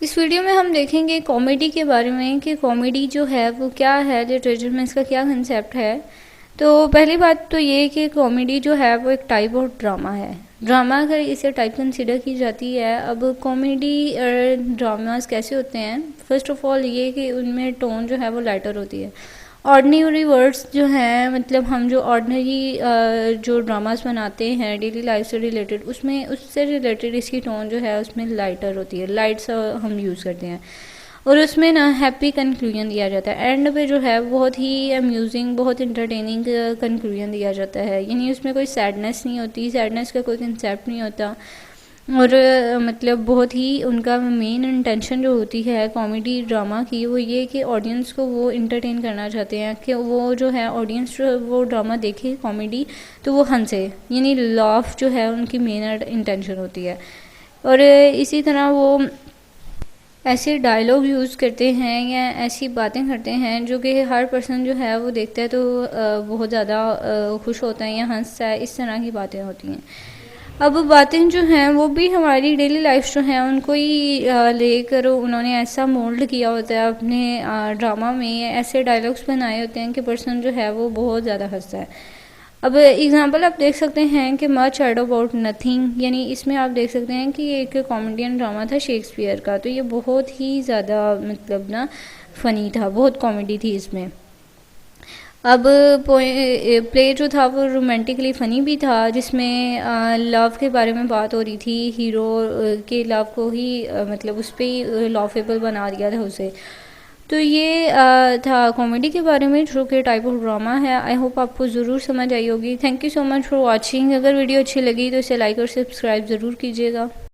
इस वीडियो में हम देखेंगे कॉमेडी के बारे में कि कॉमेडी जो है वो क्या है, लिटरेचर में इसका क्या कंसेप्ट है। तो पहली बात तो ये कि कॉमेडी जो है वो एक टाइप ऑफ ड्रामा है। ड्रामा अगर इसे टाइप कंसिडर की जाती है। अब कॉमेडी ड्रामास कैसे होते हैं, फर्स्ट ऑफ ऑल ये कि उनमें टोन जो है वो लाइटर होती है। ऑर्डिनरी वर्ड्स जो हैं, मतलब हम जो ऑर्डिनरी जो ड्रामास बनाते हैं डेली लाइफ से रिलेटेड, उसमें उससे रिलेटेड इसकी टोन जो है उसमें लाइटर होती है, लाइट्स हम यूज़ करते हैं। और उसमें ना हैप्पी कंक्लूजन दिया जाता है, एंड पे जो है बहुत ही अम्यूजिंग, बहुत इंटरटेनिंग कंक्लूजन दिया जाता है। यानी उसमें कोई सैडनेस नहीं होती, सैडनेस का कोई कंसेप्ट नहीं होता। और मतलब बहुत ही उनका मेन इंटेंशन जो होती है कॉमेडी ड्रामा की, वो ये कि ऑडियंस को वो इंटरटेन करना चाहते हैं कि वो जो है ऑडियंस जो वो ड्रामा देखे कॉमेडी तो वो हंसे, यानी लाफ जो है उनकी मेन इंटेंशन होती है। और इसी तरह वो ऐसे डायलॉग यूज़ करते हैं या ऐसी बातें करते हैं जो कि हर पर्सन जो है वो देखता है तो बहुत ज़्यादा खुश होता है या हंसता है, इस तरह की बातें होती हैं। अब बातें जो हैं वो भी हमारी डेली लाइफ जो हैं उनको ही लेकर उन्होंने ऐसा मोल्ड किया होता है अपने ड्रामा में, ऐसे डायलॉग्स बनाए होते हैं कि पर्सन जो है वो बहुत ज़्यादा हंसता है। अब एग्जांपल आप देख सकते हैं कि मच एड अबाउट नथिंग, यानी इसमें आप देख सकते हैं कि एक कॉमेडियन ड्रामा था शेक्सपियर का, तो ये बहुत ही ज़्यादा मतलब ना फ़नी था, बहुत कॉमेडी थी इसमें। अब प्ले जो था वो रोमांटिकली फ़नी भी था, जिसमें लव के बारे में बात हो रही थी। हीरो के लव को ही मतलब उस पर ही लॉफेबल बना दिया था उसे। तो ये था कॉमेडी के बारे में जो कि टाइप ऑफ ड्रामा है। आई होप आपको ज़रूर समझ आई होगी। Thank you so much for watching. अगर वीडियो अच्छी लगी तो इसे लाइक और सब्सक्राइब ज़रूर कीजिएगा।